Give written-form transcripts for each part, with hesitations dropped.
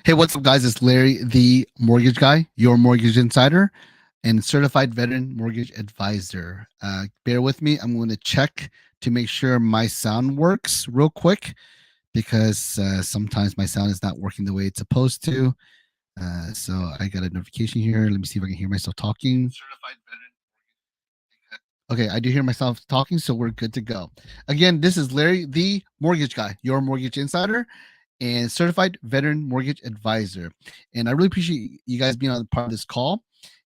Hey, what's up, guys? It's Larry, the mortgage guy, your mortgage insider, and certified veteran mortgage advisor. Bear with me. I'm going to check to make sure my sound works real quick because sometimes my sound is not working the way it's supposed to. So I got a notification here. Let me see if I can hear myself talking. Certified veteran. Okay, I do hear myself talking, so we're good to go. Again, this is Larry, the mortgage guy, your mortgage insider, and certified veteran mortgage advisor. And I really appreciate you guys being on part of this call.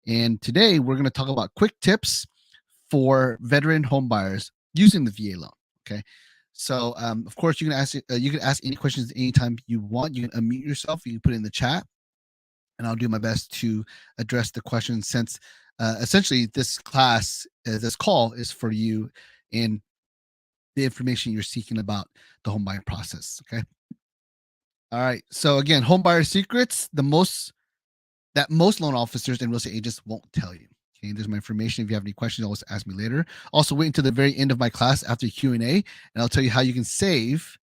And today we're going to talk about quick tips for veteran home buyers using the VA loan. Okay. So, of course, you can ask any questions anytime you want. You can unmute yourself. You can put it in the chat, and I'll do my best to address the questions. Since essentially this call is for you and the information you're seeking about the home buying process. Okay. All right. So again, home buyer secrets, most loan officers and real estate agents won't tell you. Okay, there's my information. If you have any questions, always ask me later. Also, wait until the very end of my class after Q&A, and I'll tell you how you can save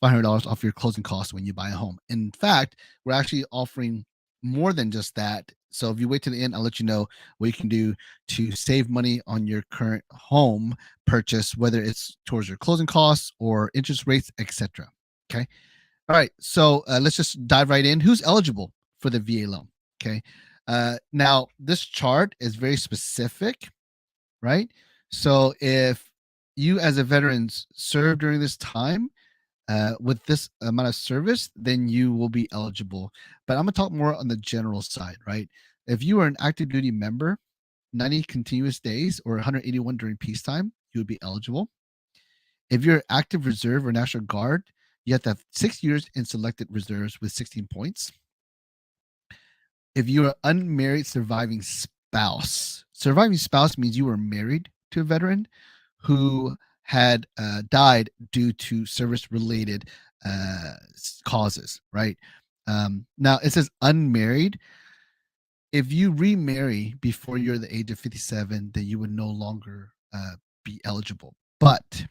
$500 off your closing costs when you buy a home. In fact, we're actually offering more than just that. So if you wait to the end, I'll let you know what you can do to save money on your current home purchase, whether it's towards your closing costs or interest rates, etc. Okay. All right, so let's just dive right in. Who's eligible for the VA loan? Okay. Now, this chart is very specific, right? So if you as a veteran served during this time with this amount of service, then you will be eligible. But I'm going to talk more on the general side, right? If you are an active duty member, 90 continuous days or 181 during peacetime, you would be eligible. If you're active reserve or National Guard, you have to have 6 years in selected reserves with 16 points. If you're an unmarried surviving spouse means you were married to a veteran who had died due to service related causes, right? Now it says unmarried. If you remarry before you're the age of 57, then you would no longer be eligible. But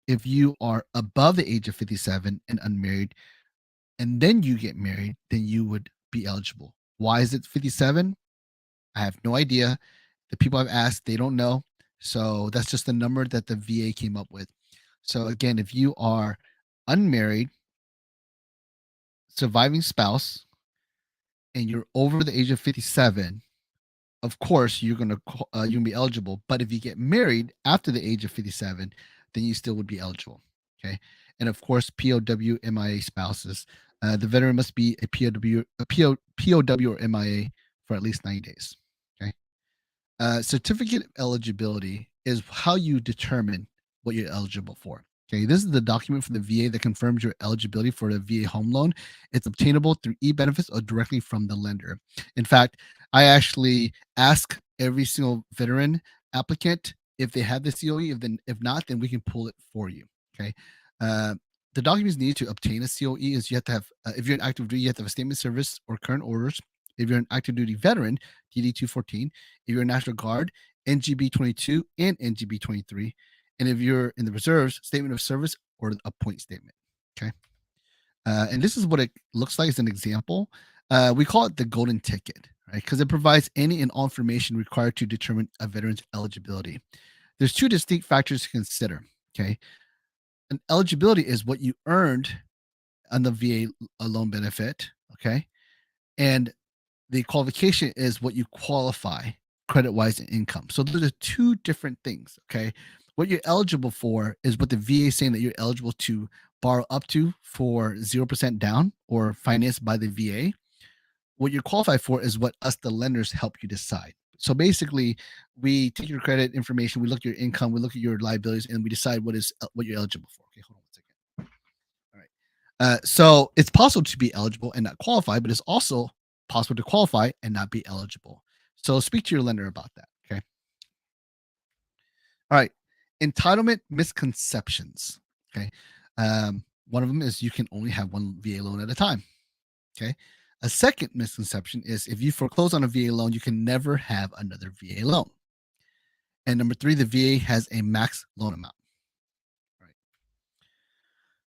if you are above the age of 57 and unmarried, and then you get married, then you would be eligible. Why is it 57? I have no idea. The people I've asked, they don't know. So that's just the number that the VA came up with. So again, if you are unmarried, surviving spouse, and you're over the age of 57, of course you're gonna be eligible. But if you get married after the age of 57, then you still would be eligible. Okay, and of course POW MIA spouses, the veteran must be a POW or MIA for at least 90 days. Okay, certificate of eligibility is how you determine what you're eligible for. Okay, this is the document from the VA that confirms your eligibility for the VA home loan. It's obtainable through e-benefits or directly from the lender. In fact, I actually ask every single veteran applicant if they have the COE. If not, then we can pull it for you. Okay. Uh, the documents needed to obtain a COE is you have to have, if you're an active duty, you have to have a statement of service or current orders. If you're an active duty veteran, DD 214. If you're a National Guard, NGB 22 and NGB 23. And if you're in the reserves, statement of service or a point statement. Okay. And this is what it looks like as an example. We call it the golden ticket, right? Because it provides any and all information required to determine a veteran's eligibility. There's two distinct factors to consider. Okay. And eligibility is what you earned on the VA loan benefit. Okay. And the qualification is what you qualify credit wise and income. So those are two different things. Okay. What you're eligible for is what the VA is saying that you're eligible to borrow up to for 0% down or financed by the VA. What you're qualified for is what us, the lenders, help you decide. So basically, we take your credit information, we look at your income, we look at your liabilities, and we decide what you're eligible for. Okay, hold on 1 second. All right. So it's possible to be eligible and not qualify, but it's also possible to qualify and not be eligible. So speak to your lender about that. Okay. All right. Entitlement misconceptions. Okay. One of them is you can only have one VA loan at a time. Okay. A second misconception is if you foreclose on a VA loan, you can never have another VA loan. And number three, the VA has a max loan amount. Right.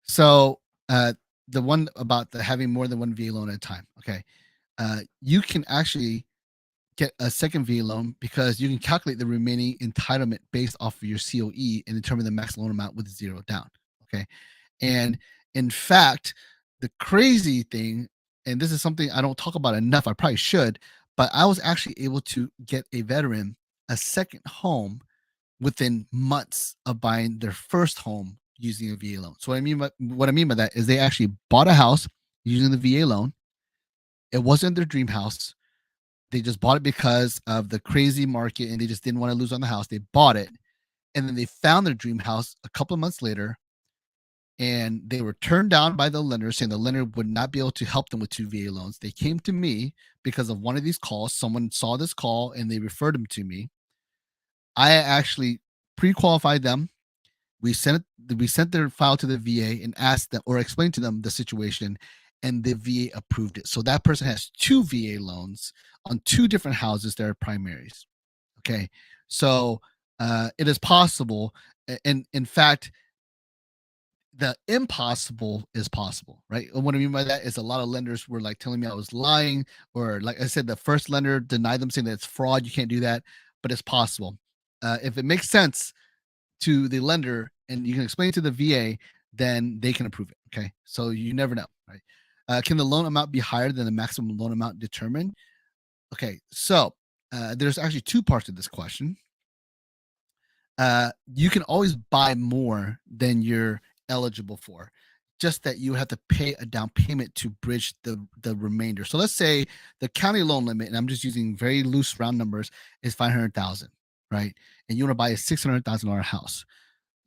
So the one about the having more than one VA loan at a time. Okay, you can actually get a second VA loan because you can calculate the remaining entitlement based off of your COE and determine the max loan amount with zero down. Okay. And in fact, the crazy thing, and this is something I don't talk about enough, I probably should, but I was actually able to get a veteran a second home within months of buying their first home using a VA loan. So what I mean by that is they actually bought a house using the VA loan. It wasn't their dream house. They just bought it because of the crazy market and they just didn't want to lose on the house. They bought it and then they found their dream house a couple of months later and they were turned down by the lender saying the lender would not be able to help them with two VA loans. They came to me because of one of these calls. Someone saw this call and they referred them to me. I actually pre-qualified them. We sent their file to the VA and asked them or explained to them the situation, and the VA approved it. So that person has two VA loans on two different houses that are primaries. Okay, so it is possible, and in fact, the impossible is possible, right? And what I mean by that is a lot of lenders were like telling me I was lying, or like I said, the first lender denied them saying that it's fraud. You can't do that, but it's possible. If it makes sense to the lender and you can explain it to the VA, then they can approve it. Okay. So you never know, right? Can the loan amount be higher than the maximum loan amount determined? Okay. So there's actually two parts of this question. You can always buy more than you're eligible for, just that you have to pay a down payment to bridge the remainder. So let's say the county loan limit, and I'm just using very loose round numbers, is 500,000, right? And you want to buy a $600,000 house.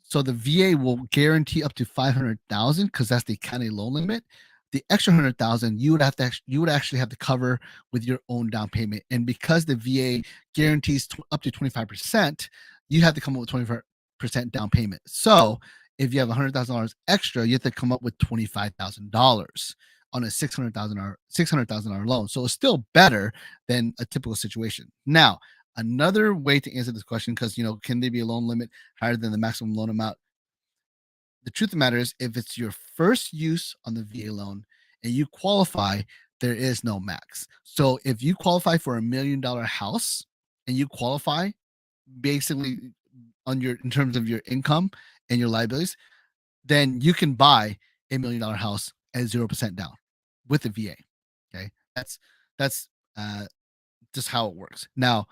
So the VA will guarantee up to 500,000 because that's the county loan limit. The extra 100,000 you would actually have to cover with your own down payment. And because the VA guarantees up to 25%, you have to come up with 25% down payment. So if you have $100,000 extra, you have to come up with $25,000 on a $600,000 loan. So it's still better than a typical situation. Now, another way to answer this question, because can there be a loan limit higher than the maximum loan amount? The truth of the matter is, if it's your first use on the VA loan and you qualify, there is no max. So if you qualify for $1 million house and you qualify basically in terms of your income and your liabilities, then you can buy $1 million house at 0% down with the VA. Okay, that's just how it works. Now,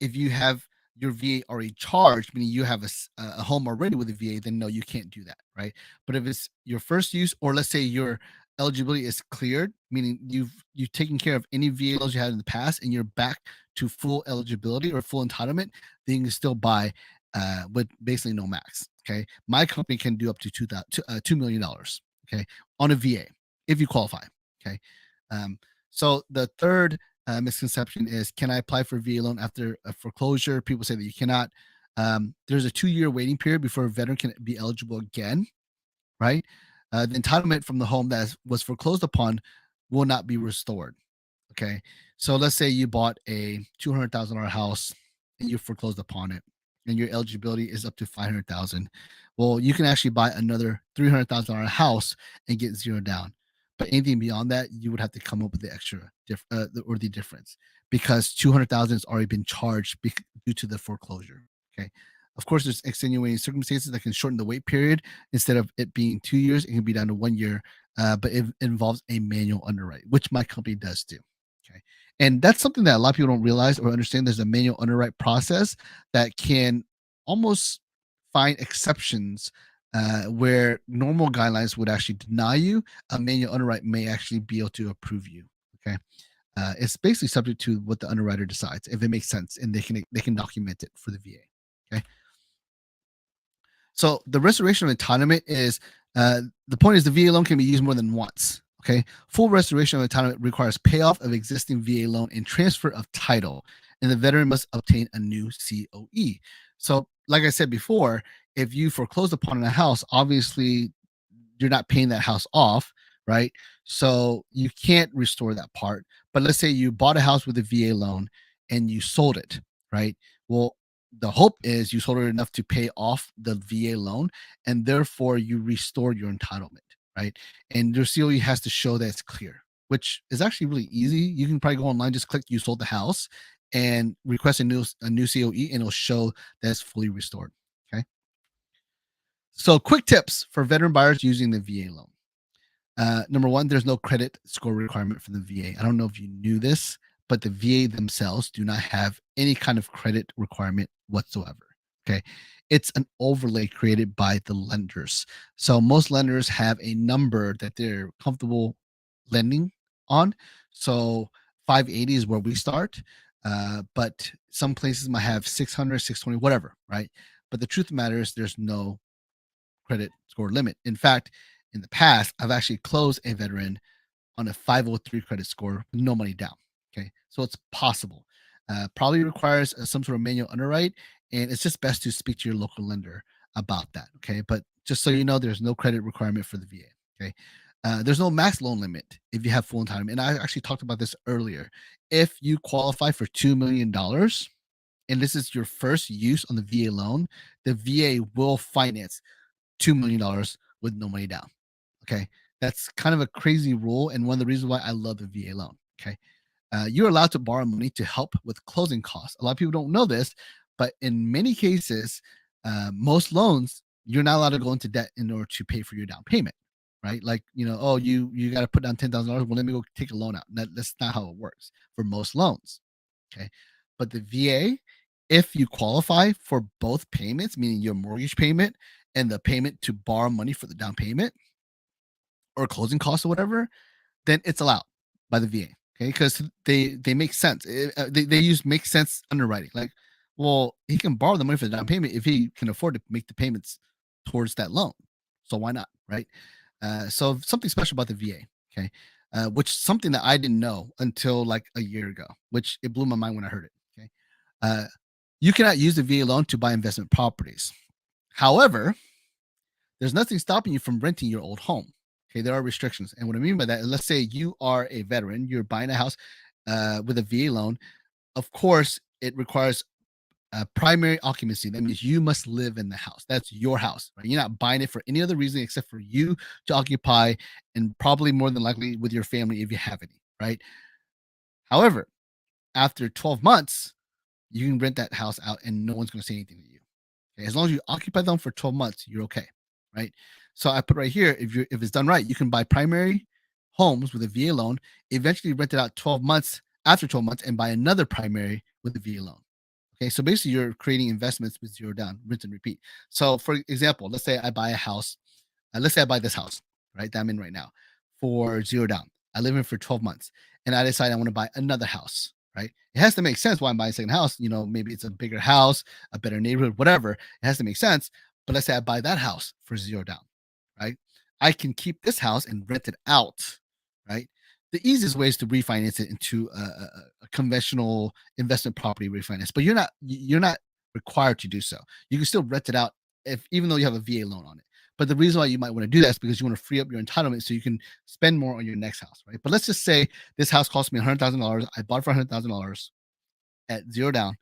if you have your VA already charged, meaning you have a home already with the VA, then no, you can't do that, right? But if it's your first use, or let's say your eligibility is cleared, meaning you've taken care of any VA loans you had in the past, and you're back to full eligibility or full entitlement, then you can still buy with basically no max. Okay, my company can do up to $2 million. Okay, on a VA if you qualify. Okay, so the third misconception is, can I apply for VA loan after a foreclosure? People say that you cannot. There's a 2-year waiting period before a veteran can be eligible again, right? The entitlement from the home that was foreclosed upon will not be restored. Okay. So let's say you bought a $200,000 house and you foreclosed upon it and your eligibility is up to 500,000. Well, you can actually buy another $300,000 house and get zero down. But anything beyond that, you would have to come up with the extra or the difference, because 200,000 has already been charged due to the foreclosure. Okay. Of course, there's extenuating circumstances that can shorten the wait period. Instead of it being 2 years, it can be down to 1 year. But it involves a manual underwrite, which my company does do. Okay. And that's something that a lot of people don't realize or understand. There's a manual underwrite process that can almost find exceptions where normal guidelines would actually deny you. A manual underwrite may actually be able to approve you. Okay. It's basically subject to what the underwriter decides, if it makes sense, and they can document it for the VA. Okay. So the restoration of entitlement is the point is the VA loan can be used more than once. Okay. Full restoration of entitlement requires payoff of existing VA loan and transfer of title, and the veteran must obtain a new COE. So, like I said before, if you foreclosed upon a house, obviously you're not paying that house off, right? So you can't restore that part. But let's say you bought a house with a VA loan and you sold it, right? Well, the hope is you sold it enough to pay off the VA loan, and therefore you restored your entitlement. right? And your COE has to show that it's clear, which is actually really easy. You can probably go online, just click you sold the house and request a new COE, and it'll show that it's fully restored. Okay. So quick tips for veteran buyers using the VA loan. Number one, there's no credit score requirement for the VA. I don't know if you knew this, but the VA themselves do not have any kind of credit requirement whatsoever. Okay. It's an overlay created by the lenders. So most lenders have a number that they're comfortable lending on. So 580 is where we start. But some places might have 600, 620, whatever, right? But the truth of the matter is there's no credit score limit. In fact, in the past, I've actually closed a veteran on a 503 credit score with no money down. Okay. So it's possible. Probably requires some sort of manual underwrite, and it's just best to speak to your local lender about that. Okay. But just so you know, there's no credit requirement for the VA. Okay. There's no max loan limit if you have full time. And I actually talked about this earlier. If you qualify for $2 million, and this is your first use on the VA loan, the VA will finance $2 million with no money down. Okay. That's kind of a crazy rule. And one of the reasons why I love the VA loan. Okay. You're allowed to borrow money to help with closing costs. A lot of people don't know this, but in many cases, most loans, you're not allowed to go into debt in order to pay for your down payment, right? Like, oh, you got to put down $10,000. Well, let me go take a loan out. That's not how it works for most loans. Okay. But the VA, if you qualify for both payments, meaning your mortgage payment and the payment to borrow money for the down payment or closing costs or whatever, then it's allowed by the VA. Okay, because they make sense. They use make sense underwriting. Like, well, he can borrow the money for the down payment if he can afford to make the payments towards that loan. So why not, right? So something special about the VA. Okay, which is something that I didn't know until like a year ago, which it blew my mind when I heard it. Okay, uh, you cannot use the VA loan to buy investment properties. However, there's nothing stopping you from renting your old home. Okay, there are restrictions. And what I mean by that is, let's say you are a veteran, you're buying a house with a VA loan. Of course, it requires primary occupancy. That means you must live in the house. That's your house, right? You're not buying it for any other reason except for you to occupy, and probably more than likely with your family if you have any, right? However, after 12 months, you can rent that house out and no one's going to say anything to you. Okay? As long as you occupy them for 12 months, you're okay, right? So I put right here, if it's done right, you can buy primary homes with a VA loan, eventually rent it out 12 months after 12 months and buy another primary with a VA loan. Okay, so basically you're creating investments with zero down, rinse and repeat. So for example, let's say I buy a house. Let's say I buy this house, right? That I'm in right now for zero down. I live in for 12 months and I decide I want to buy another house, right? It has to make sense why I'm buying a second house. Maybe it's a bigger house, a better neighborhood, whatever. It has to make sense. But let's say I buy that house for zero down, right? I can keep this house and rent it out, right? The easiest way is to refinance it into a conventional investment property refinance, but you're not required to do so. You can still rent it out if even though you have a VA loan on it. But the reason why you might want to do that is because you want to free up your entitlement so you can spend more on your next house, right? But let's just say this house cost me $100,000. I bought it for $100,000 at zero down.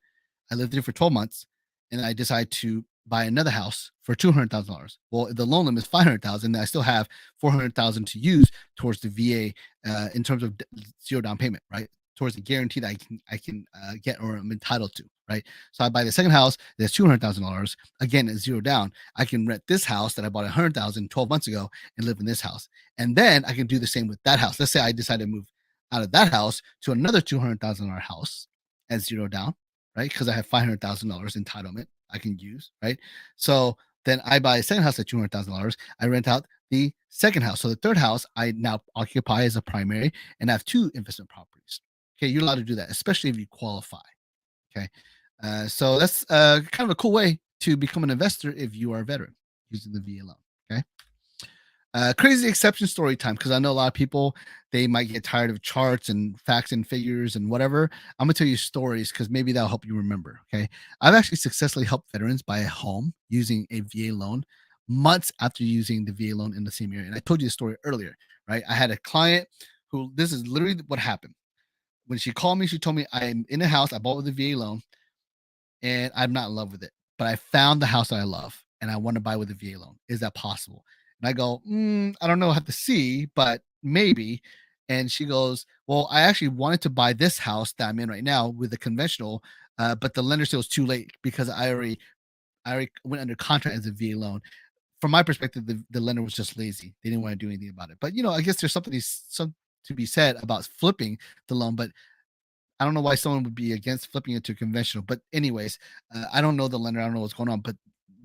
I lived there for 12 months, and I decide to buy another house for $200,000. Well, if the loan limit is 500,000, I still have 400,000 to use towards the VA in terms of zero down payment, right? Towards the guarantee that I can get or I'm entitled to, right? So I buy the second house that's $200,000 again at zero down. I can rent this house that I bought 100,000 12 months ago and live in this house, and then I can do the same with that house. Let's say I decide to move out of that house to another $200,000 house at zero down, right? Because I have $500,000 entitlement I can use, right? So then I buy a second house at $200,000. I rent out the second house. So the third house I now occupy as a primary and I have two investment properties. Okay, you're allowed to do that, especially if you qualify. Okay, so that's kind of a cool way to become an investor if you are a veteran using the VA loan. Okay. Crazy exception story time, because I know a lot of people, they might get tired of charts and facts and figures and whatever. I'm gonna tell you stories because maybe that'll help you remember. Okay, I've actually successfully helped veterans buy a home using a VA loan months after using the VA loan in the same area. And I told you the story earlier, right? I had a client who this is literally what happened. When she called me, she told me I'm in a house I bought with a VA loan and I'm not in love with it, but I found the house that I love and I want to buy with a VA loan. Is that possible? And I go, I don't know, have to see, but maybe. And she goes, well, I actually wanted to buy this house that I'm in right now with a conventional, but the lender said it was too late because I already went under contract as a VA loan. From my perspective, the lender was just lazy. They didn't want to do anything about it. But I guess there's some to be said about flipping the loan. But I don't know why someone would be against flipping it to conventional. But anyways, I don't know the lender. I don't know what's going on. But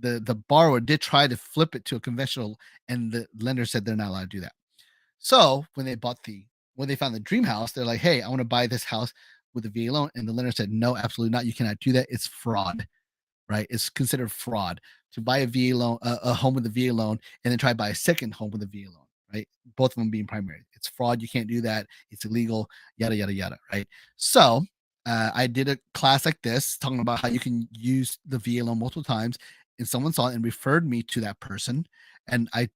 the borrower did try to flip it to a conventional, and the lender said they're not allowed to do that. So when they found the dream house, they're like, "Hey, I want to buy this house with a VA loan," and the lender said, "No, absolutely not. You cannot do that. It's fraud." Right? It's considered fraud to buy a VA loan, a home with a VA loan, and then try to buy a second home with a VA loan. Right? Both of them being primary. It's fraud. You can't do that. It's illegal. Yada yada yada. Right? So I did a class like this talking about how you can use the VA loan multiple times, and someone saw it and referred me to that person, and I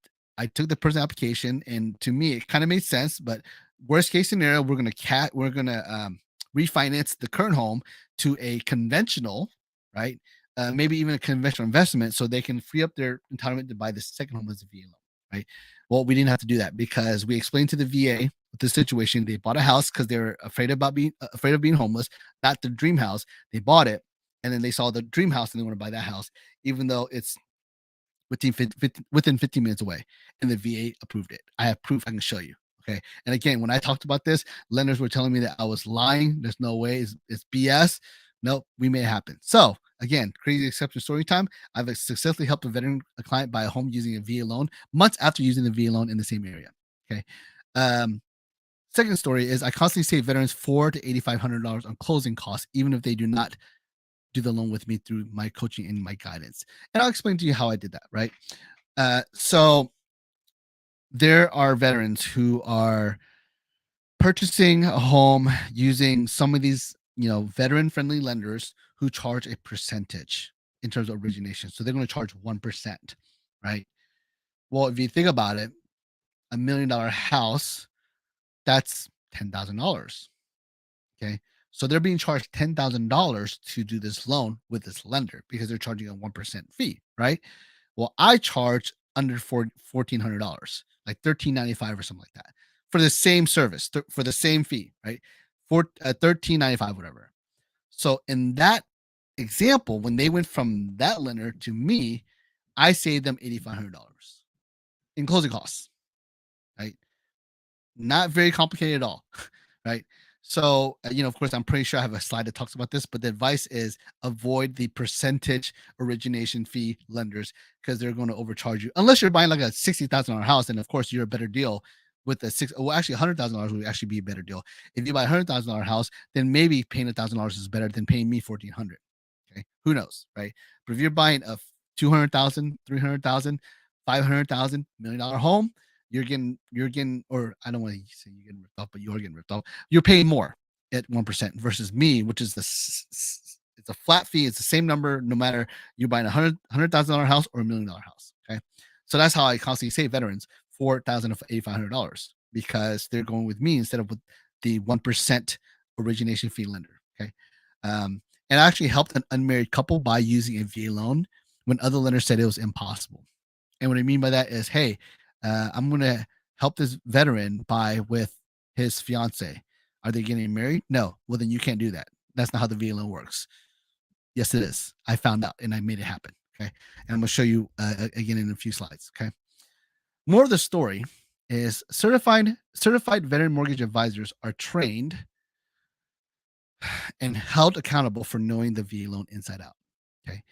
took the person application, and to me it kind of made sense. But worst case scenario, we're gonna refinance the current home to a conventional, right? Maybe even a conventional investment so they can free up their entitlement to buy the second home as a VA loan, right? Well, we didn't have to do that because we explained to the VA the situation. They bought a house because they were afraid of being homeless, not the dream house. They bought it, and then they saw the dream house and they want to buy that house, even though it's within 15 minutes away, and the VA approved it. I have proof I can show you. Okay. And again, when I talked about this, lenders were telling me that I was lying. There's no way. It's BS. Nope, we made it happen. So again, crazy exception story time. I've successfully helped a client buy a home using a VA loan months after using the VA loan in the same area. Okay. Um, Second story is I constantly save veterans $400 to $8,500 on closing costs, even if they do not do the loan with me through my coaching and my guidance. And I'll explain to you how I did that, right? So there are veterans who are purchasing a home using some of these, veteran friendly lenders who charge a percentage in terms of origination. So they're going to charge 1%, right? Well, if you think about it, $1 million house, that's $10,000. Okay. So they're being charged $10,000 to do this loan with this lender because they're charging a 1% fee, right? Well, I charge under $1,400, like $13.95 or something like that for the same service, for the same fee, right? For $13.95, whatever. So in that example, when they went from that lender to me, I saved them $8,500 in closing costs, right? Not very complicated at all, right? So, of course, I'm pretty sure I have a slide that talks about this, but the advice is avoid the percentage origination fee lenders because they're going to overcharge you. Unless you're buying like a $60,000 house, and of course, you're a better deal with a well, actually, $100,000 would actually be a better deal. If you buy $100,000 house, then maybe paying $1,000 is better than paying me 1,400. Okay, who knows, right? But if you're buying a 200,000, 300,000, 500,000 $1 million home, you're getting, or I don't want to say you're getting ripped off, but you're getting ripped off. You're paying more at 1% versus me, which is it's a flat fee. It's the same number no matter you're buying $100,000 house or $1 million house. Okay, so that's how I constantly save veterans $4,800 because they're going with me instead of with the 1% origination fee lender. Okay, and I actually helped an unmarried couple by using a VA loan when other lenders said it was impossible. And what I mean by that is, hey, I'm going to help this veteran buy with his fiance. Are they getting married? No. Well, then you can't do that. That's not how the VA loan works. Yes, it is. I found out and I made it happen. Okay. And I'm going to show you again in a few slides. Okay. More of the story is certified veteran mortgage advisors are trained and held accountable for knowing the VA loan inside out. Okay.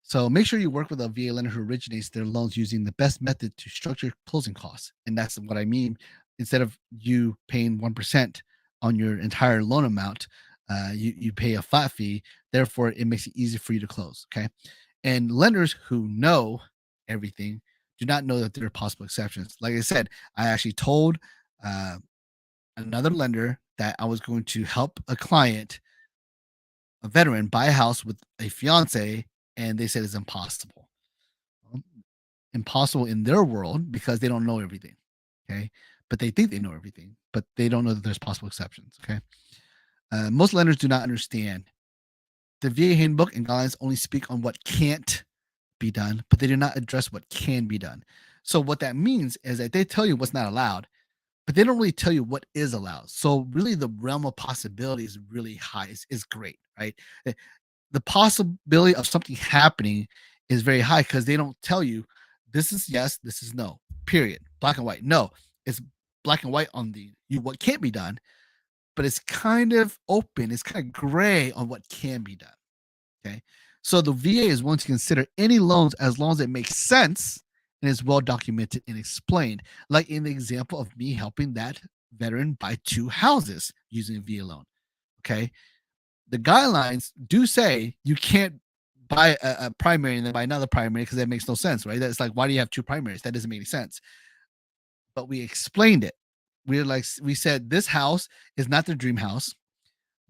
So make sure you work with a VA lender who originates their loans using the best method to structure closing costs. And that's what I mean. Instead of you paying 1% on your entire loan amount, you pay a flat fee. Therefore, it makes it easy for you to close. Okay. And lenders who know everything do not know that there are possible exceptions. Like I said, I actually told uh, another lender that I was going to help a veteran, buy a house with a fiance, and they said it's impossible. Well, impossible in their world because they don't know everything. Okay. But they think they know everything, but they don't know that there's possible exceptions. Okay. Most lenders do not understand. The VA handbook and guidelines only speak on what can't be done, but they do not address what can be done. So what that means is that they tell you what's not allowed, but they don't really tell you what is allowed. So really the realm of possibility is really high. Is great, right? The possibility of something happening is very high because they don't tell you this is yes, this is no. Period. Black and white. No, it's black and white on the what can't be done, but it's kind of open. It's kind of gray on what can be done. Okay. So the VA is willing to consider any loans as long as it makes sense and is well documented and explained. Like in the example of me helping that veteran buy 2 houses using a VA loan. Okay. The guidelines do say you can't buy a primary and then buy another primary because that makes no sense, right? That's like, why do you have 2 primaries? That doesn't make any sense. But we explained it. We said this house is not their dream house.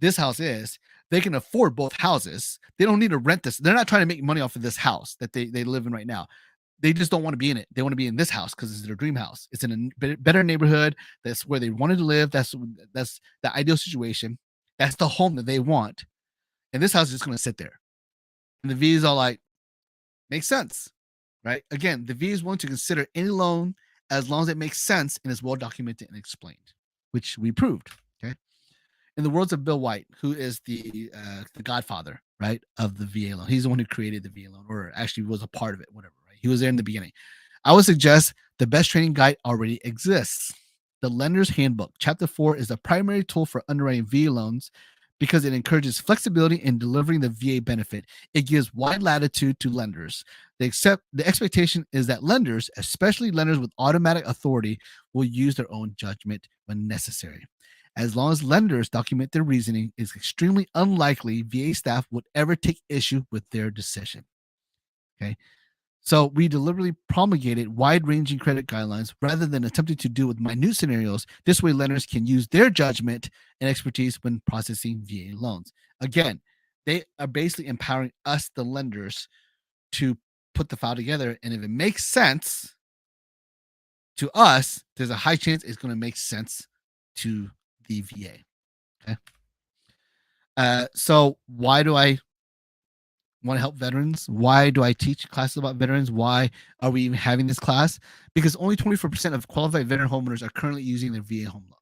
This house is. They can afford both houses. They don't need to rent this. They're not trying to make money off of this house that they live in right now. They just don't want to be in it. They want to be in this house because it's their dream house. It's in a better neighborhood. That's where they wanted to live. That's the ideal situation. That's the home that they want. And this house is just going to sit there. And the V is all like, makes sense, right? Again, the V is willing to consider any loan as long as it makes sense and is well documented and explained, which we proved. Okay. In the words of Bill White, who is the godfather, right, of the VA loan. He's the one who created the VA loan, or actually was a part of it, whatever, right? He was there in the beginning. I would suggest the best training guide already exists. The Lender's Handbook, Chapter 4, is the primary tool for underwriting VA loans because it encourages flexibility in delivering the VA benefit. It gives wide latitude to lenders. The expectation is that lenders, especially lenders with automatic authority, will use their own judgment when necessary. As long as lenders document their reasoning, it's extremely unlikely VA staff would ever take issue with their decision. Okay. So we deliberately promulgated wide-ranging credit guidelines rather than attempting to deal with minute scenarios. This way, lenders can use their judgment and expertise when processing VA loans. Again, they are basically empowering us, the lenders, to put the file together. And if it makes sense to us, there's a high chance it's going to make sense to the VA. Okay. So why do I want to help veterans? Why do I teach classes about veterans? Why are we even having this class? Because only 24% of qualified veteran homeowners are currently using their VA home loan.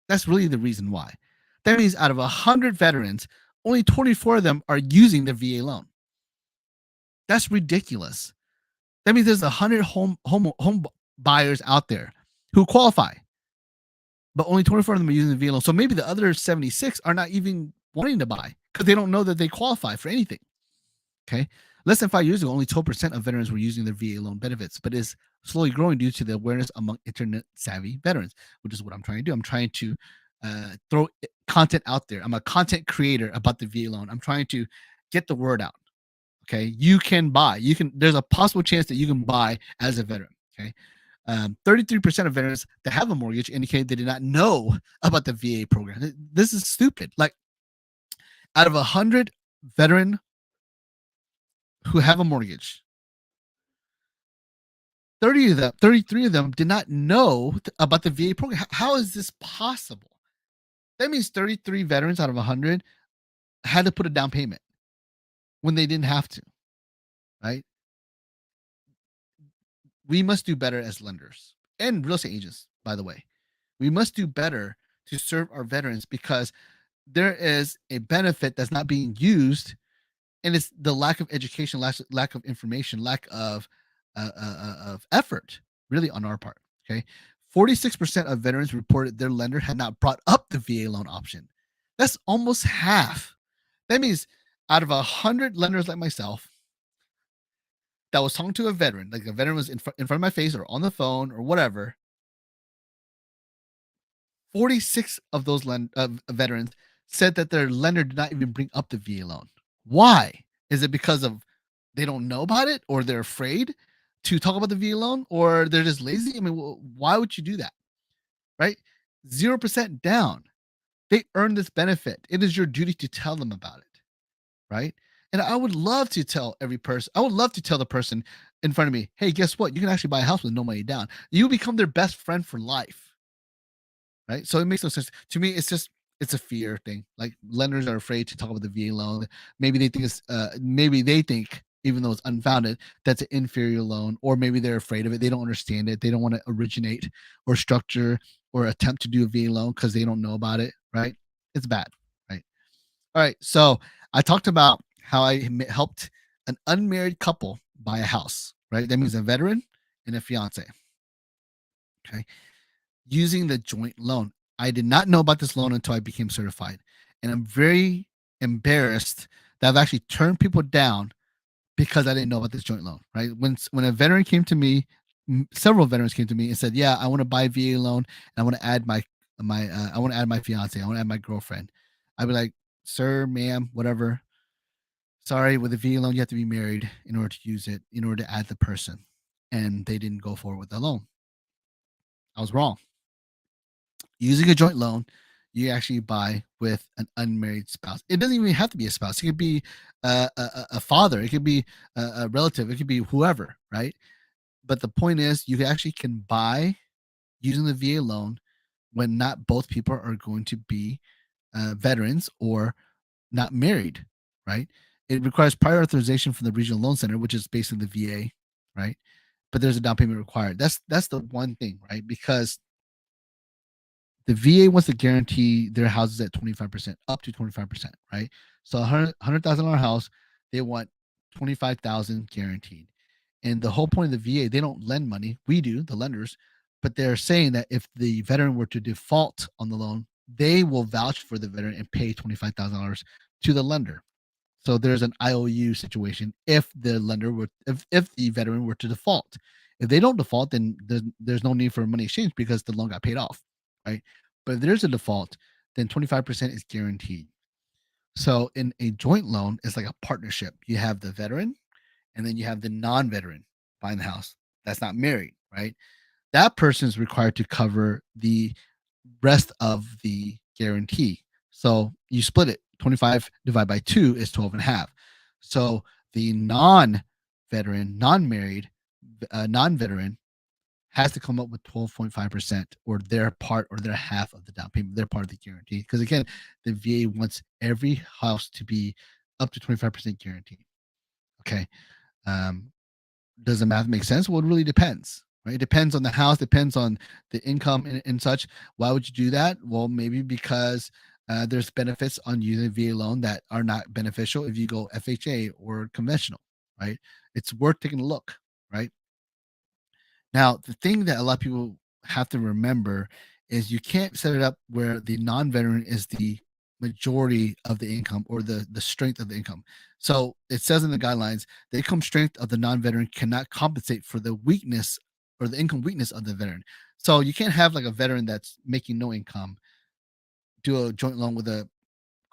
That's really the reason why. That means out of 100 veterans, only 24 of them are using the VA loan. That's ridiculous. That means there's 100 home buyers out there who qualify, but only 24 of them are using the VA loan. So maybe the other 76 are not even wanting to buy because they don't know that they qualify for anything. Okay. Less than 5 years ago, only 12% of veterans were using their VA loan benefits, but is slowly growing due to the awareness among internet savvy veterans, which is what I'm trying to do. I'm trying to throw content out there. I'm a content creator about the VA loan. I'm trying to get the word out. Okay. You can buy. There's a possible chance that you can buy as a veteran. Okay. 33% of veterans that have a mortgage indicate they did not know about the VA program. This is stupid. Like, out of 100 veteran who have a mortgage, 33 of them did not know about the VA program. How is this possible? That means 33 veterans out of 100 had to put a down payment when they didn't have to, right? We must do better as lenders and real estate agents, by the way. We must do better to serve our veterans because there is a benefit that's not being used, and it's the lack of education, lack of information, lack of effort, really, on our part. Okay, 46% of veterans reported their lender had not brought up the VA loan option. That's almost half. That means out of 100 lenders like myself that was talking to a veteran, like a veteran was in front of my face or on the phone or whatever, 46 of those veterans said that their lender did not even bring up the VA loan. Why? Is it because of they don't know about it, or they're afraid to talk about the VA loan, or they're just lazy? I mean, why would you do that? Right? 0% down. They earn this benefit. It is your duty to tell them about it. Right? And I would love to tell I would love to tell the person in front of me, hey, guess what? You can actually buy a house with no money down. You become their best friend for life. Right? So it makes no sense to me. It's a fear thing. Like, lenders are afraid to talk about the VA loan. Maybe they think even though it's unfounded, that's an inferior loan, or maybe they're afraid of it. They don't understand it. They don't want to originate or structure or attempt to do a VA loan because they don't know about it, right? It's bad, right? All right. So I talked about how I helped an unmarried couple buy a house, right? That means a veteran and a fiance. Okay. Using the joint loan. I did not know about this loan until I became certified. And I'm very embarrassed that I've actually turned people down because I didn't know about this joint loan, right? When a veteran came to me, several veterans came to me and said, "Yeah, I want to buy a VA loan and I want to add I want to add my fiance, I want to add my girlfriend." I'd be like, "Sir, ma'am, whatever. Sorry, with a VA loan, you have to be married in order to use it, in order to add the person." And they didn't go forward with the loan. I was wrong. Using a joint loan, you actually buy with an unmarried spouse. It doesn't even have to be a spouse. It could be a father. It could be a relative. It could be whoever, right? But the point is, you actually can buy using the VA loan when not both people are going to be veterans or not married, right? It requires prior authorization from the regional loan center, which is based in the VA, right? But there's a down payment required. That's the one thing, right? Because the VA wants to guarantee their houses at 25%, up to 25%, right? So $100,000 house, they want 25,000 guaranteed. And the whole point of the VA, they don't lend money. We do, the lenders, but they're saying that if the veteran were to default on the loan, they will vouch for the veteran and pay $25,000 to the lender. So there's an IOU situation if the lender were if the veteran were to default. If they don't default, then there's no need for money exchange because the loan got paid off, right? But if there's a default, then 25% is guaranteed. So in a joint loan, it's like a partnership. You have the veteran and then you have the non-veteran buying the house that's not married, right? That person is required to cover the rest of the guarantee. So you split it. 25 divided by 2 is 12 and a half. So the non-veteran, non-married, non-veteran has to come up with 12.5% or their part or their half of the down payment, their part of the guarantee. Because again, the VA wants every house to be up to 25% guaranteed. Okay. Um, does the math make sense? Well, it really depends, right? It depends on the house, depends on the income and such. Why would you do that? Well, maybe because there's benefits on using a VA loan that are not beneficial if you go FHA or conventional, right? It's worth taking a look, right? Now, the thing that a lot of people have to remember is you can't set it up where the non-veteran is the majority of the income or the strength of the income. So it says in the guidelines, the income strength of the non-veteran cannot compensate for the weakness or the income weakness of the veteran. So you can't have like a veteran that's making no income do a joint loan with a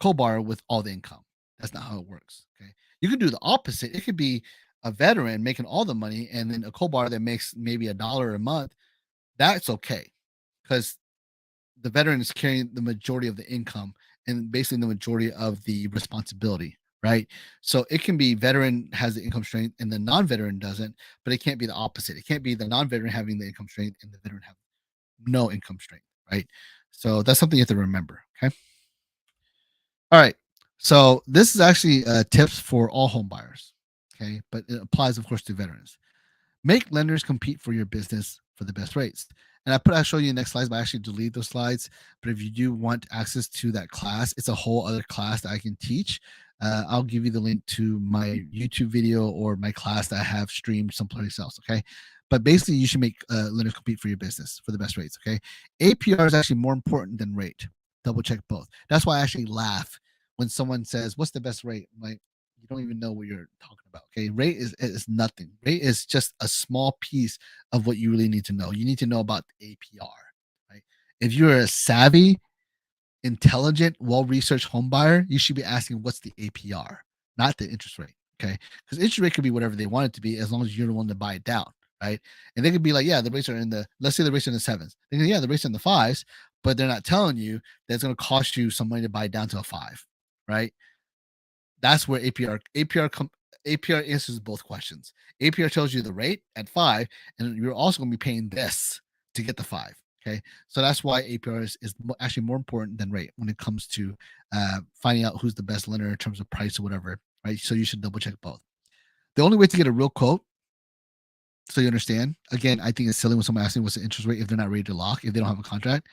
co-borrower with all the income. That's not how it works. Okay. You could do the opposite. It could be a veteran making all the money and then a co-borrower that makes maybe $1 a month. That's okay because the veteran is carrying the majority of the income and basically the majority of the responsibility, right? So it can be veteran has the income strength and the non-veteran doesn't, but it can't be the opposite. It can't be the non-veteran having the income strength and the veteran have no income strength, right? So that's something you have to remember. Okay. All right. So this is actually tips for all home buyers. Okay, but it applies, of course, to veterans. Make lenders compete for your business for the best rates. And I'll show you the next slides, but I actually delete those slides. But if you do want access to that class, it's a whole other class that I can teach. I'll give you the link to my YouTube video or my class that I have streamed someplace else. Okay. But basically, you should make lenders compete for your business for the best rates. Okay. APR is actually more important than rate. Double check both. That's why I actually laugh when someone says, "What's the best rate?" I'm like, you don't even know what you're talking about. Okay. Rate is nothing. Rate is just a small piece of what you really need to know. You need to know about the APR, right? If you're a savvy, intelligent, well-researched home buyer, you should be asking what's the APR, not the interest rate. Okay. Because interest rate could be whatever they want it to be as long as you're the one to buy it down. Right. And they could be like, yeah, the rates are in let's say the rates are in the sevens. They go, yeah, the rates are in the fives, but they're not telling you that it's going to cost you some money to buy it down to a five. Right. That's where APR answers both questions. APR tells you the rate at five, and you're also going to be paying this to get the five. Okay, so that's why APR is actually more important than rate when it comes to finding out who's the best lender in terms of price or whatever. Right, so you should double check both. The only way to get a real quote, so you understand, again, I think it's silly when someone asks me what's the interest rate if they're not ready to lock, if they don't have a contract.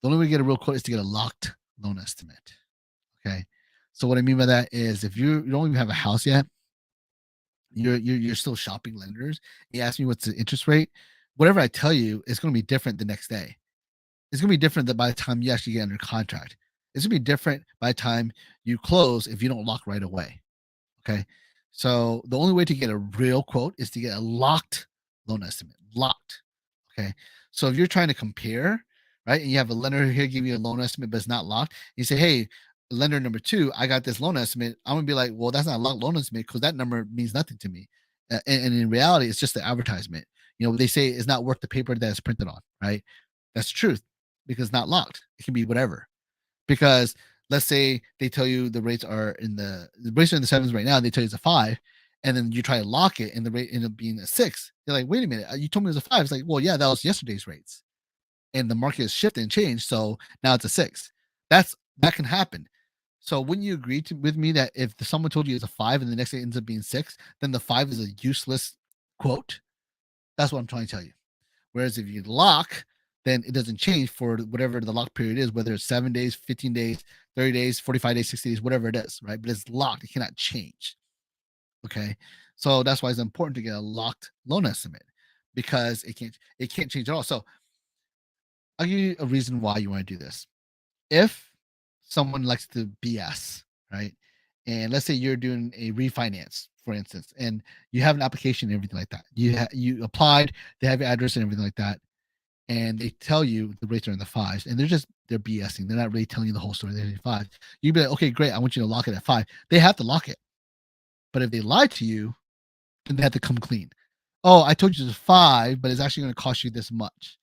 The only way to get a real quote is to get a locked loan estimate. Okay. So what I mean by that is if you don't even have a house yet, you're still shopping lenders. You ask me what's the interest rate. Whatever I tell you is going to be different the next day. It's going to be different that by the time you actually get under contract. It's going to be different by the time you close if you don't lock right away. Okay. So the only way to get a real quote is to get a locked loan estimate. Locked. Okay. So if you're trying to compare, right, and you have a lender here give you a loan estimate, but it's not locked, you say, hey, lender number two, I got this loan estimate. I'm gonna be like, well, that's not a locked loan estimate because that number means nothing to me. And in reality, it's just the advertisement. They say it's not worth the paper that it's printed on, right? That's the truth because it's not locked. It can be whatever. Because let's say they tell you the rates are the rates are in the sevens right now, they tell you it's a five, and then you try to lock it and the rate ended up being a six. You're like, wait a minute, you told me it was a five. It's like, well, yeah, that was yesterday's rates. And the market has shifted and changed. So now it's a six. That can happen. So wouldn't you agree with me that if someone told you it's a five and the next day ends up being six, then the five is a useless quote? That's what I'm trying to tell you. Whereas if you lock, then it doesn't change for whatever the lock period is, whether it's 7 days, 15 days, 30 days, 45 days, 60 days, whatever it is, right? But it's locked. It cannot change. Okay. So that's why it's important to get a locked loan estimate because it can't change at all. So I'll give you a reason why you want to do this. If someone likes to BS, right? And let's say you're doing a refinance, for instance, and you have an application and everything like that. You applied, they have your address and everything like that, and they tell you the rates are in the fives, and they're BSing. They're not really telling you the whole story. They're in five. You'd be like, okay, great. I want you to lock it at five. They have to lock it, but if they lie to you, then they have to come clean. Oh, I told you it's five, but it's actually going to cost you this much,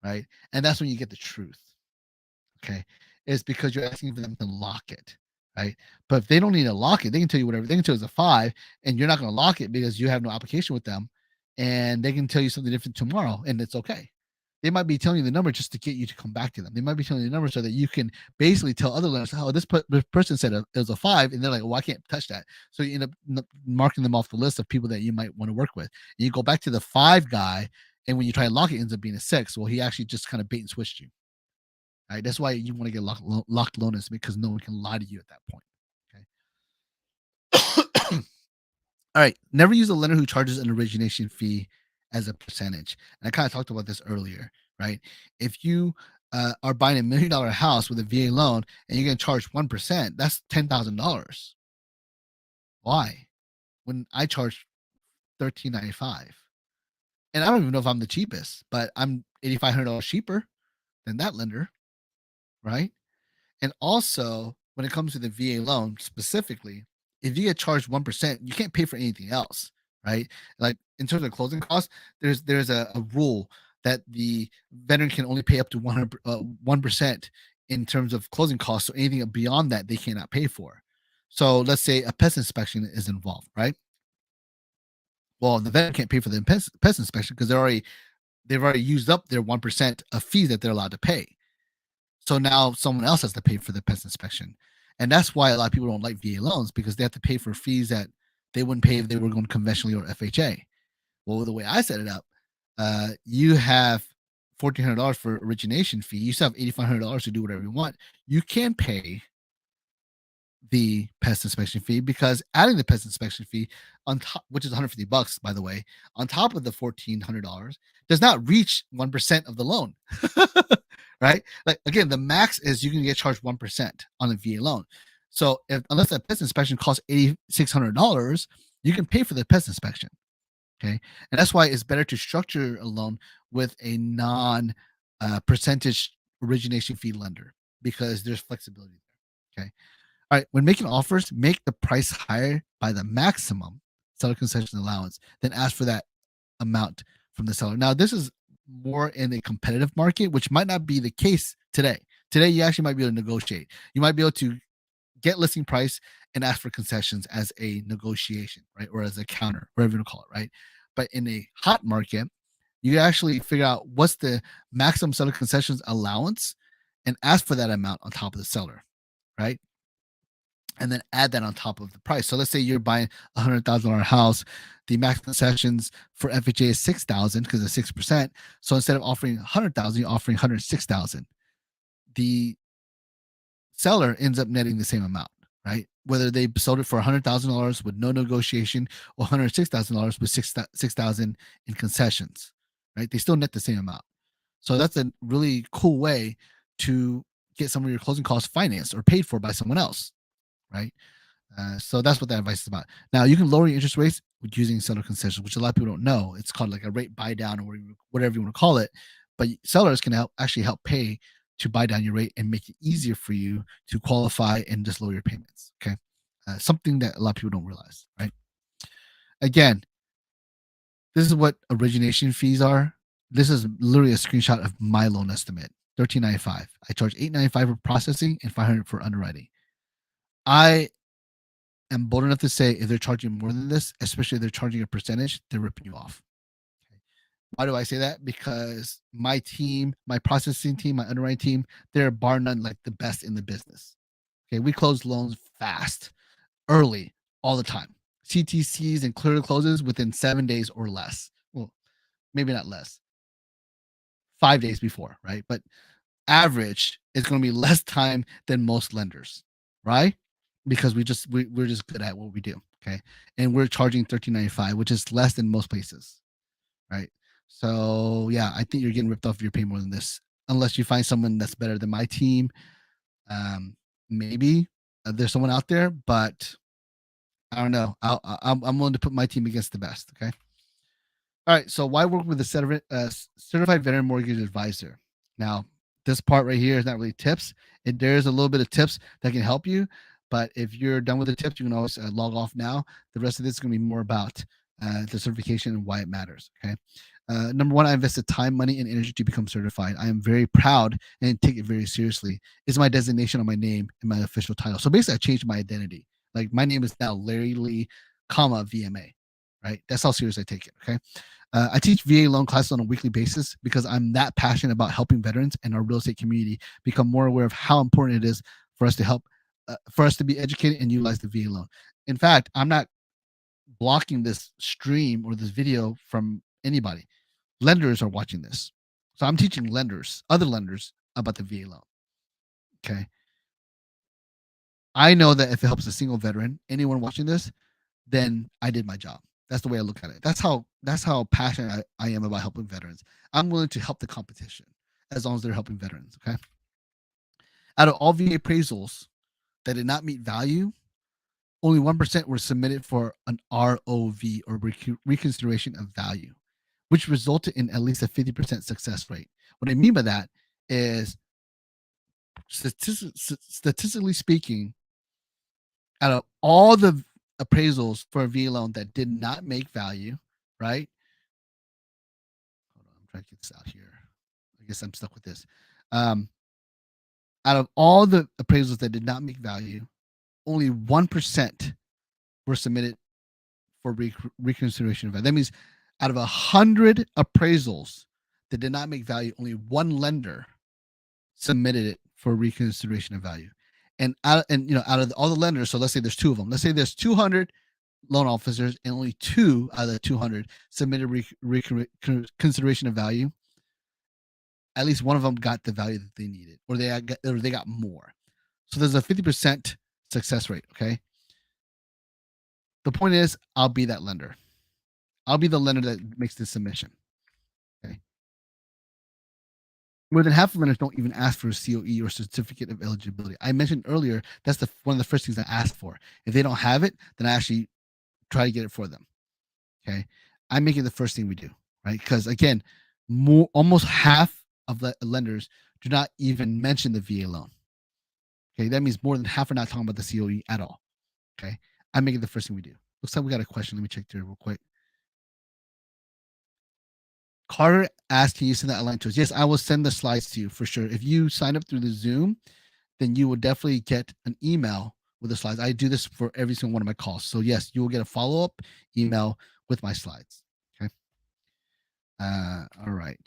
right? And that's when you get the truth. Okay, is because you're asking for them to lock it, right? But if they don't need to lock it, they can tell you whatever. They can tell you it's a five, and you're not going to lock it because you have no application with them, and they can tell you something different tomorrow, and it's okay. They might be telling you the number just to get you to come back to them. They might be telling you the number so that you can basically tell other lenders, oh, this person said it was a five, and they're like, well, I can't touch that. So you end up marking them off the list of people that you might want to work with. And you go back to the five guy, and when you try to lock it, it ends up being a six. Well, he actually just kind of bait and switched you. Right? That's why you want to get locked loan estimate because no one can lie to you at that point. Okay. All right. Never use a lender who charges an origination fee as a percentage. And I kind of talked about this earlier, right? If you are buying $1 million house with a VA loan and you're going to charge 1%, that's $10,000. Why? When I charge $1,395, and I don't even know if I'm the cheapest, but I'm $8,500 cheaper than that lender, right? And also, when it comes to the VA loan specifically, if you get charged 1%, you can't pay for anything else, right? Like in terms of closing costs, there's a rule that the veteran can only pay up to 1% in terms of closing costs. So anything beyond that, they cannot pay for. So let's say a pest inspection is involved, right? Well, the veteran can't pay for the pest inspection because they've already used up their 1% of fees that they're allowed to pay. So now someone else has to pay for the pest inspection. And that's why a lot of people don't like VA loans because they have to pay for fees that they wouldn't pay if they were going conventionally or FHA. Well, the way I set it up, you have $1,400 for origination fee. You still have $8,500 to do whatever you want. You can pay the pest inspection fee because adding the pest inspection fee on top, which is $150, by the way, on top of the $1,400, does not reach 1% of the loan. Right? Like again, the max is you can get charged 1% on a VA loan. So unless that pest inspection costs $8,600, you can pay for the pest inspection. Okay, and that's why it's better to structure a loan with a non percentage origination fee lender because there's flexibility there. Okay. All right. When making offers, make the price higher by the maximum seller concession allowance, then ask for that amount from the seller. Now, this is more in a competitive market, which might not be the case today. Today, you actually might be able to negotiate. You might be able to get listing price and ask for concessions as a negotiation, right? Or as a counter, whatever you want to call it, right? But in a hot market, you actually figure out what's the maximum seller concessions allowance and ask for that amount on top of the seller, right? and then add that on top of the price. So let's say you're buying $100,000 house, the max concessions for FHA is 6,000 because of 6%. So instead of offering 100,000, you're offering 106,000. The seller ends up netting the same amount, right? Whether they sold it for $100,000 with no negotiation or $106,000 with 6,000 in concessions, right? They still net the same amount. So that's a really cool way to get some of your closing costs financed or paid for by someone else, right? So that's what that advice is about. Now you can lower your interest rates with using seller concessions, which a lot of people don't know. It's called like a rate buy down or whatever you want to call it. But sellers can actually help pay to buy down your rate and make it easier for you to qualify and just lower your payments. Okay, something that a lot of people don't realize. Right? Again, this is what origination fees are. This is literally a screenshot of my loan estimate. $13.95. I charge $8.95 for processing and $500 for underwriting. I am bold enough to say if they're charging more than this, especially if they're charging a percentage, they're ripping you off. Okay. Why do I say that? Because my team, my processing team, my underwriting team, they're bar none like the best in the business. Okay, we close loans fast, early, all the time. CTCs and clear closes within 7 days or less. Well, maybe not less. 5 days before, right? But average is going to be less time than most lenders, right? Because we're just good at what we do, okay? And we're charging $13.95, which is less than most places, right? So yeah, I think you're getting ripped off if you're paying more than this, unless you find someone that's better than my team. Maybe there's someone out there, but I don't know. I'm willing to put my team against the best. Okay. All right. So why work with a certified veteran mortgage advisor? Now, this part right here is not really tips. There's a little bit of tips that can help you, but if you're done with the tips, you can always log off now. The rest of this is going to be more about the certification and why it matters. Okay. Number one, I invested time, money, and energy to become certified. I am very proud and take it very seriously. It's my designation on my name and my official title. So basically, I changed my identity. Like my name is now Larry Lee, comma VMA. Right. That's how serious I take it. Okay. I teach VA loan classes on a weekly basis because I'm that passionate about helping veterans and our real estate community become more aware of how important it is for us to help, for us to be educated and utilize the VA loan. In fact, I'm not blocking this stream or this video from anybody. Lenders are watching this. So I'm teaching lenders, other lenders, about the VA loan. Okay. I know that if it helps a single veteran, anyone watching this, then I did my job. That's the way I look at it. That's how passionate I am about helping veterans. I'm willing to help the competition as long as they're helping veterans. Okay. Out of all VA appraisals that did not meet value, only 1% were submitted for an ROV or reconsideration of value, which resulted in at least a 50% success rate. What I mean by that is statistically speaking, out of all the appraisals for a VA loan that did not make value, right? Hold on, I'm trying to get this out here. I guess I'm stuck with this. Out of all the appraisals that did not make value, only 1% were submitted for reconsideration of value. That means out of 100 appraisals that did not make value, only one lender submitted it for reconsideration of value. And out of all the lenders, so let's say there's two of them. Let's say there's 200 loan officers and only two out of the 200 submitted reconsideration of value. At least one of them got the value that they needed, or they got more. So there's a 50% success rate. Okay. The point is, I'll be that lender. I'll be the lender that makes this submission. Okay. More than half of lenders don't even ask for a COE or certificate of eligibility. I mentioned earlier that's one of the first things I ask for. If they don't have it, then I actually try to get it for them. Okay. I make it the first thing we do, right? Because again, almost half of the lenders do not even mention the VA loan. Okay. That means more than half are not talking about the COE at all. Okay. I make it the first thing we do. Looks like we got a question. Let me check through real quick. Carter asked, can you send that line to us? Yes, I will send the slides to you for sure. If you sign up through the Zoom, then you will definitely get an email with the slides. I do this for every single one of my calls. So yes, you will get a follow-up email with my slides. Okay. All right.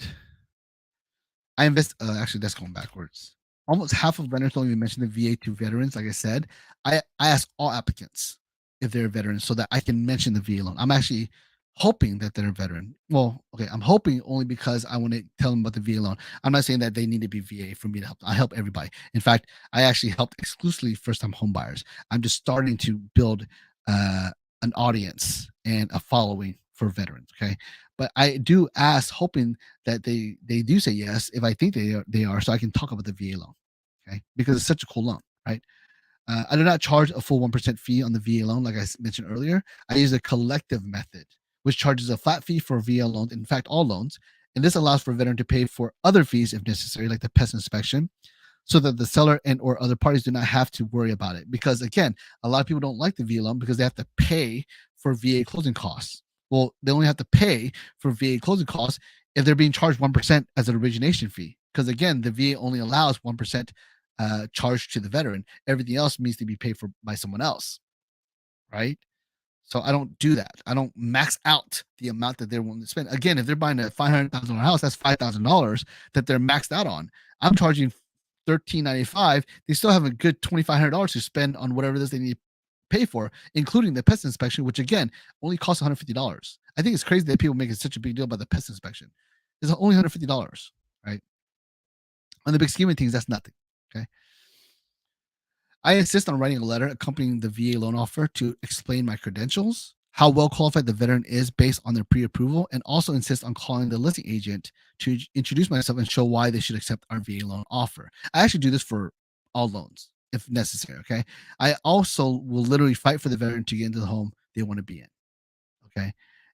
I invest. Actually, that's going backwards. almost half of veterans don't even mention the VA to veterans. Like I said, I ask all applicants if they're veterans so that I can mention the VA loan. I'm actually hoping that they're a veteran. Well, okay, I'm hoping only because I want to tell them about the VA loan. I'm not saying that they need to be VA for me to help. I help everybody. In fact, I actually help exclusively first-time home buyers. I'm just starting to build uh, an audience and a following for veterans. Okay, but I do ask, hoping that they do say yes if I think they are, so I can talk about the VA loan. Okay, because it's such a cool loan, right? I do not charge a full 1% fee on the VA loan, like I mentioned earlier. I use a collective method, which charges a flat fee for VA loans, in fact, all loans. And this allows for a veteran to pay for other fees if necessary, like the pest inspection, so that the seller and or other parties do not have to worry about it. Because again, a lot of people don't like the VA loan because they have to pay for VA closing costs. Well, they only have to pay for VA closing costs if they're being charged 1% as an origination fee. Because again, the VA only allows 1% charged to the veteran. Everything else needs to be paid for by someone else, right? So I don't do that. I don't max out the amount that they're willing to spend. Again, if they're buying a $500,000 house, that's $5,000 that they're maxed out on. I'm charging $1,395. They still have a good $2,500 to spend on whatever it is they need to pay for, including the pest inspection, which again only costs $150. I think it's crazy that people make it such a big deal about the pest inspection. It's only $150, right? On the big scheme of things, that's nothing. Okay. I insist on writing a letter accompanying the VA loan offer to explain my credentials, how well qualified the veteran is based on their pre approval, and also insist on calling the listing agent to introduce myself and show why they should accept our VA loan offer. I actually do this for all loans if necessary. Okay. I also will literally fight for the veteran to get into the home they want to be in. Okay.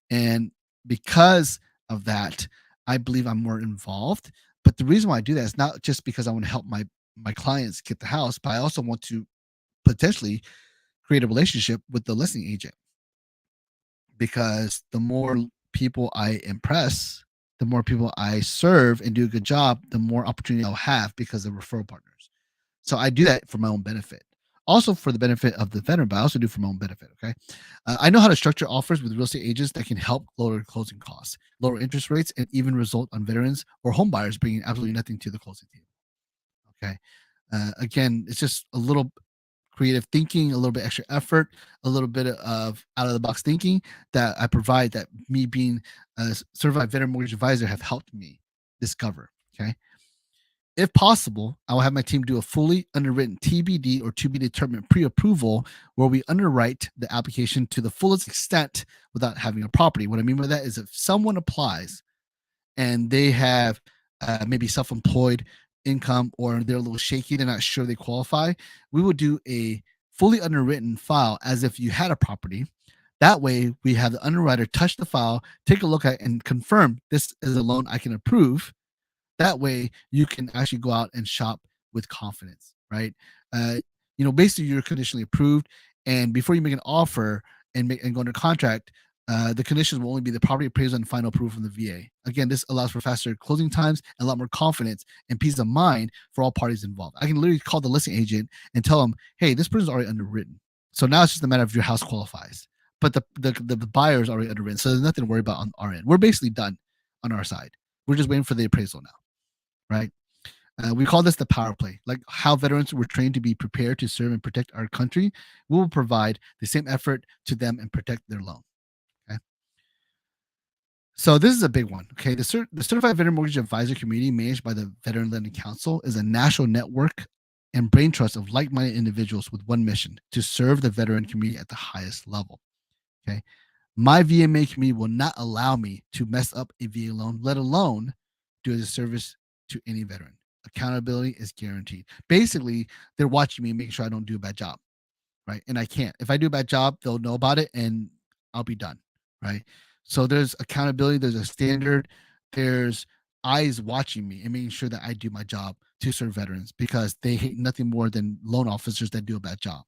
And because of that, I believe I'm more involved. But the reason why I do that is not just because I want to help my clients get the house, but I also want to potentially create a relationship with the listing agent, because the more people I impress, the more people I serve and do a good job, the more opportunity I'll have because of referral partners. So I do that for my own benefit. Also for the benefit of the veteran, but I also do for my own benefit. Okay. I know how to structure offers with real estate agents that can help lower closing costs, lower interest rates, and even result on veterans or home buyers bringing absolutely nothing to the closing table. Okay. Again, it's just a little creative thinking, a little bit extra effort, a little bit of out of the box thinking that I provide, that me being a certified veteran mortgage advisor have helped me discover. Okay. If possible, I will have my team do a fully underwritten TBD or to be determined pre approval where we underwrite the application to the fullest extent without having a property. What I mean by that is if someone applies and they have maybe self-employed income or they're a little shaky, they're not sure they qualify, we will do a fully underwritten file as if you had a property. That way, we have the underwriter touch the file, take a look at it, and confirm this is a loan I can approve. That way, you can actually go out and shop with confidence, right? Uh, basically, you're conditionally approved, and before you make an offer and go under contract, the conditions will only be the property appraisal and final approval from the VA. Again, this allows for faster closing times and a lot more confidence and peace of mind for all parties involved. I can literally call the listing agent and tell them, "Hey, this person's already underwritten, so now it's just a matter of your house qualifies." But the buyer is already underwritten, so there's nothing to worry about on our end. We're basically done on our side. We're just waiting for the appraisal now, right? We call this the power play. Like how veterans were trained to be prepared to serve and protect our country, we will provide the same effort to them and protect their loan. Okay. So this is a big one. Okay. The Certified Veteran Mortgage Advisor community managed by the Veteran Lending Council is a national network and brain trust of like-minded individuals with one mission: to serve the veteran community at the highest level. Okay. My VMA community will not allow me to mess up a VA loan, let alone do a service to any veteran. Accountability is guaranteed. Basically, they're watching me, making sure I don't do a bad job, right? And I can't. If I do a bad job, they'll know about it and I'll be done, right? So there's accountability, there's a standard, there's eyes watching me and making sure that I do my job to serve veterans, because they hate nothing more than loan officers that do a bad job.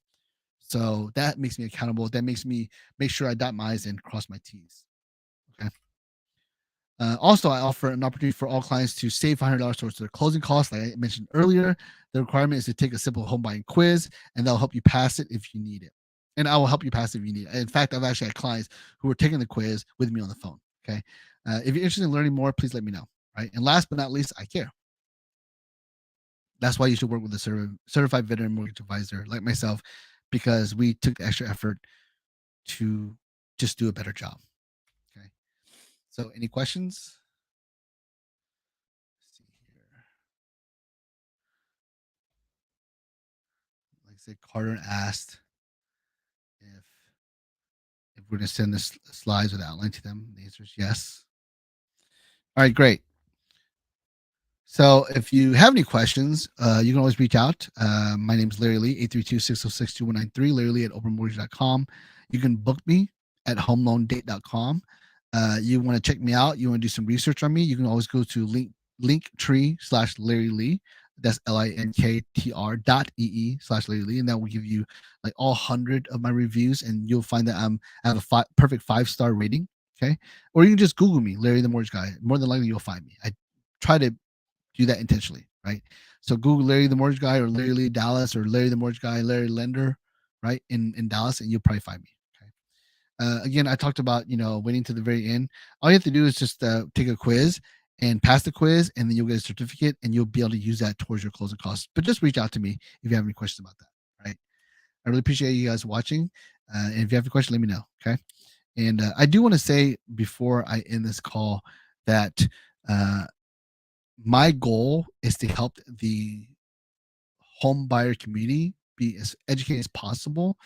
So that makes me accountable. That makes me make sure I dot my I's and cross my T's. Okay. Also, I offer an opportunity for all clients to save $500 towards their closing costs. Like I mentioned earlier, the requirement is to take a simple home buying quiz, and they'll help you pass it if you need it. And I will help you pass it if you need it. In fact, I've actually had clients who are taking the quiz with me on the phone. Okay. If you're interested in learning more, please let me know. Right. And last but not least, I care. That's why you should work with a certified veteran mortgage advisor like myself, because we took the extra effort to just do a better job. Okay. So, any questions? Let's see here. Like I said, Carter asked if we're going to send the slides with the outline to them. The answer is yes. All right, great. So if you have any questions, you can always reach out. My name is Larry Lee, 832-606-2193, Larry Lee at openmortgage.com. You can book me at homeloandate.com. You want to check me out, you want to do some research on me, you can always go to linktree/Larry Lee. That's linktr.ee/Larry Lee. And that will give you like all 100 of my reviews. And you'll find that I have a perfect 5-star rating. Okay. Or you can just Google me, Larry the Mortgage Guy. More than likely, you'll find me. I try to do that intentionally, right? So Google Larry the Mortgage Guy or Larry Lee Dallas or Larry the Mortgage Guy, Larry Lender, right, in Dallas, and you'll probably find me. Okay. Again, I talked about waiting to the very end. All you have to do is just take a quiz and pass the quiz, and then you'll get a certificate, and you'll be able to use that towards your closing costs. But just reach out to me if you have any questions about that. Right. I really appreciate you guys watching. And if you have a question, let me know. Okay. And I do want to say before I end this call that my goal is to help the home buyer community be as educated as possible,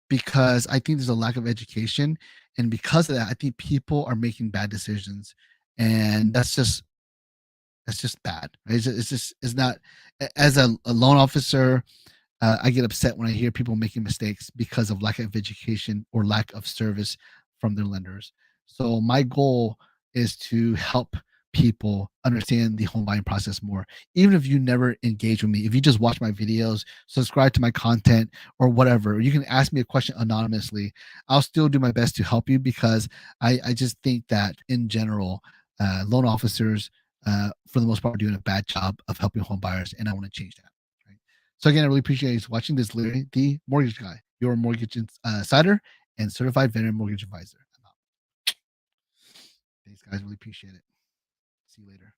because I think there's a lack of education, and because of that, I think people are making bad decisions, and that's just bad. Right? It's not. As a loan officer, I get upset when I hear people making mistakes because of lack of education or lack of service from their lenders. So my goal is to help people understand the home buying process more. Even if you never engage with me, if you just watch my videos, subscribe to my content or whatever, you can ask me a question anonymously. I'll still do my best to help you, because I just think that in general, loan officers, for the most part, are doing a bad job of helping home buyers, and I want to change that. Right? So again, I really appreciate you watching. This Larry, the Mortgage Guy, your mortgage insider and certified veteran mortgage advisor. Thanks, guys. Really appreciate it. See you later.